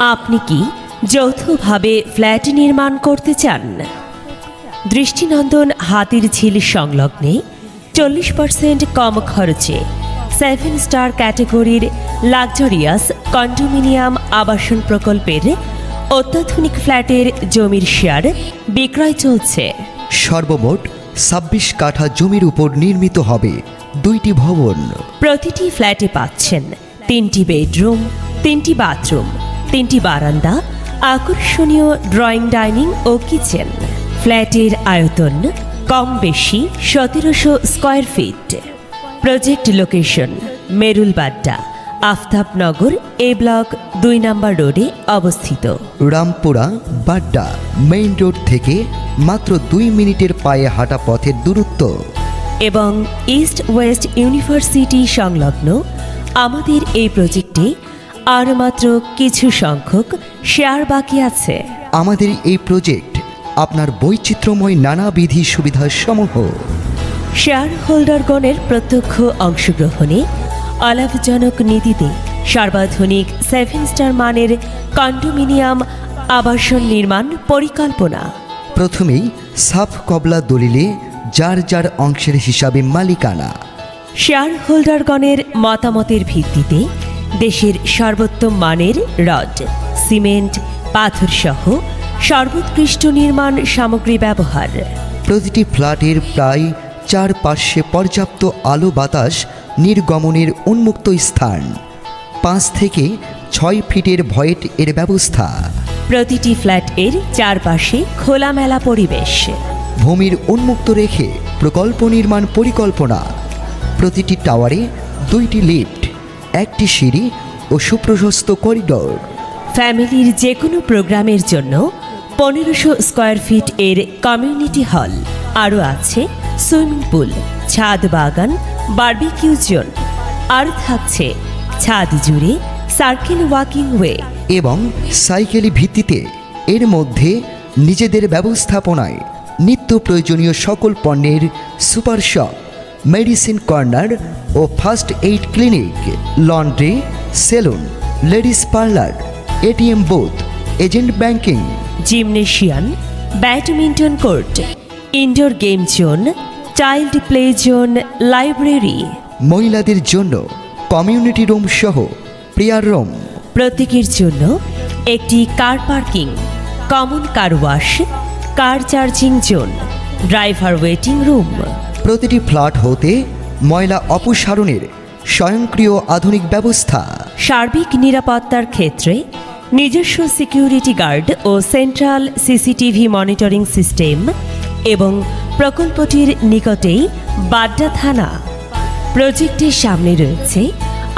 আপনি কি যৌথভাবে ফ্ল্যাট নির্মাণ করতে চান? দৃষ্টিনন্দন হাতির ঝিল সংলগ্নে 40% কম খরচে 7 স্টার ক্যাটাগরির লাক্সারিয়াস কন্ডোমিনিয়াম আবাসন প্রকল্পের অত্যাধুনিক ফ্ল্যাটের জমির শেয়ার বিক্রয় চলছে। সর্বমোট 26 কাঠা জমির উপর নির্মিত হবে 2টি ভবন। প্রতিটি ফ্ল্যাটে পাচ্ছেন 3টি বেডরুম, 3টি বাথরুম, 3টি বারান্দা, আকর্ষণীয় ড্রয়িং, ডাইনিং ও কিচেন। ফ্ল্যাটের আয়তন কম বেশি 1700 square feet. Project location Merulbadda, Aftabnagar A block 2 নম্বর রোডে অবস্থিত। রামপুরা বাড্ডা মেইন রোড থেকে মাত্র 2 মিনিটের পায়ে হাঁটা পথের দূরত্ব এবং ইস্ট ওয়েস্ট ইউনিভার্সিটি সংলগ্ন আমাদের এই প্রজেক্টে আর মাত্র কিছু সংখ্যক শেয়ার বাকি আছে। আমাদের এই প্রজেক্ট আপনার বৈচিত্র্যময় নানাবিধি সুবিধাসমূহ। শেয়ার হোল্ডারগণের প্রত্যক্ষ অংশগ্রহণে অলাভজনক নীতিতে সর্বাধুনিক 7 স্টার মানের কন্ডোমিনিয়াম আবাসন নির্মাণ পরিকল্পনা। প্রথমেই সাফ কবলা দলিলে যার যার অংশের হিসাবে মালিকানা। শেয়ার হোল্ডারগণের মতামতের ভিত্তিতে দেশের সর্বোত্তম মানের রড, সিমেন্ট, পাথর সহ সর্বোৎকৃষ্ট নির্মাণ সামগ্রী ব্যবহার। প্রতিটি ফ্ল্যাটের প্রায় 4 পার্শ্বে পর্যাপ্ত আলো বাতাস নির্গমনের উন্মুক্ত স্থান, 5 থেকে 6 ফিটের ভয়েট এর ব্যবস্থা। প্রতিটি ফ্ল্যাট এর চারপাশে খোলামেলা পরিবেশ। ভূমির উন্মুক্ত রেখে প্রকল্প নির্মাণ পরিকল্পনা। প্রতিটি টাওয়ারে 2টি লিফট, 1টি সিঁড়ি ও সুপ্রশস্ত করিডোর। ফ্যামিলির যে কোনো প্রোগ্রামের জন্য 1500 স্কয়ার ফিট এর কমিউনিটি হল। আরও আছে সুইমিং পুল, ছাদ বাগান, বারবিকিউ জোন। আর থাকছে ছাদ জুড়ে সার্কেল ওয়াকিং ওয়ে এবং সাইকেলি ভিত্তিতে এর মধ্যে নিজেদের ব্যবস্থাপনায় নিত্য প্রয়োজনীয় সকল পণ্যের সুপার শপ, মেডিসিন কর্নার ও first aid clinic, laundry, salon, ladies parlour, ATM booth, agent banking, gymnasium, badminton court, indoor game zone, child play zone, library. মহিলাদের জন্য কমিউনিটি রুম সহ প্রেয়ার রুম। প্রত্যেকের জন্য একটি car parking, common car wash, car charging zone, driver waiting room. প্রতিটি flat হতে ময়লা অপসারণের স্বয়ংক্রিয় আধুনিক ব্যবস্থা। সার্বিক নিরাপত্তার ক্ষেত্রে নিজস্ব সিকিউরিটি গার্ড ও সেন্ট্রাল সিসিটিভি মনিটরিং সিস্টেম এবং প্রকল্পটির নিকটেই বাড্ডা থানা। প্রজেক্টের সামনে রয়েছে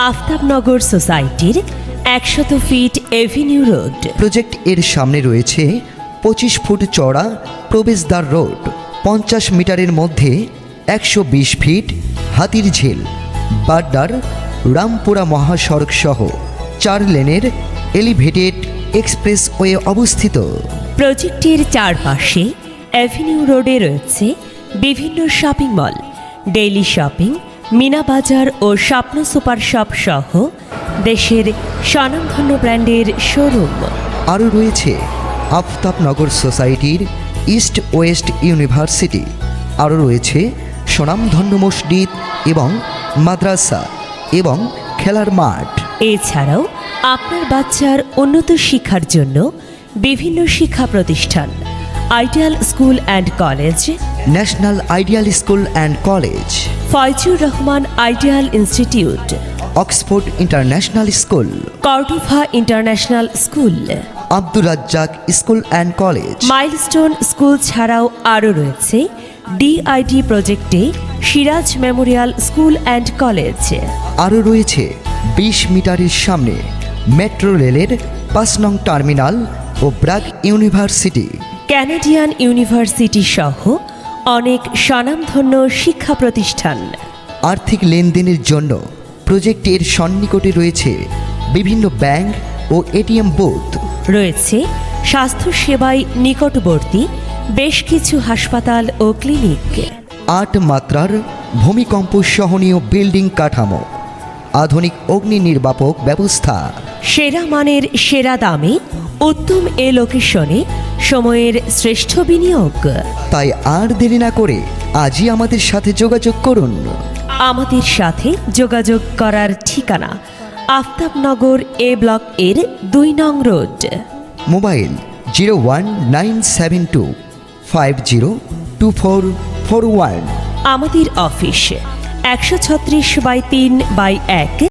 আফতাবনগর সোসাইটির 100 ফিট এভিনিউ রোড। প্রজেক্ট এর সামনে রয়েছে 25 ফুট চওড়া প্রবেশদ্বার রোড, 50 মিটারের মধ্যে 120 ফিট হাতির ঝিল, বাড্ডার রামপুরা মহাসড়ক সহ 4 লেনের এলিভেটেড এক্সপ্রেসওয়ে অবস্থিত। প্রজেক্টের চারপাশে অ্যাভিনিউ রোডে রয়েছে বিভিন্ন shopping mall, daily shopping, Meena Bazar ও স্বপ্ন সুপার শপ সহ দেশের স্বনামধন্য ব্র্যান্ডের শোরুম। আরও রয়েছে আফতাবনগর সোসাইটির ইস্ট ওয়েস্ট ইউনিভার্সিটি। আরও রয়েছে স্বনামধন্য মসজিদ এবং মাদ্রাসা এবং খেলার মাঠ। এছাড়াও আপনার বাচ্চার উন্নত শিক্ষার জন্য বিভিন্ন শিক্ষা প্রতিষ্ঠান, ideal school and college, national ideal school and college, Foyzur Rahman ideal institute, Oxford international school, Cordova international school, Abdur Razzak school and college, milestone school ছাড়াও আরও রয়েছে ডিআইডি প্রজেক্টে Siraj memorial school and college. আরও রয়েছে 20 মিটারের সামনে মেট্রো রেলের 5 নং টার্মিনাল ও ব্র্যাক ইউনিভার্সিটি, ক্যানাডিয়ান ইউনিভার্সিটি সহ অনেক স্বনামধন্য শিক্ষা প্রতিষ্ঠান। আর্থিক লেনদেনের জন্য প্রজেক্টের সন্নিকটে রয়েছে বিভিন্ন ব্যাংক ও এটিএম বুথ। রয়েছে স্বাস্থ্যসেবায় নিকটবর্তী বেশ কিছু হাসপাতাল ও ক্লিনিক। 8 মাত্রার ভূমিকম্প সহনীয় বিল্ডিং কাঠামো, আধুনিক অগ্নি নির্বাপক ব্যবস্থা, সেরা মানের সেরা দামে উত্তম এ লোকেশনে সময়ের শ্রেষ্ঠ বিনিয়োগ। তাই আর দেরি না করে আজই আমাদের সাথে যোগাযোগ করুন। আমাদের সাথে যোগাযোগ করার ঠিকানা আফতাবনগর এ ব্লক এর ২ নং রোড। মোবাইল 01972502441। আমাদের অফিস ১৩৬/3/1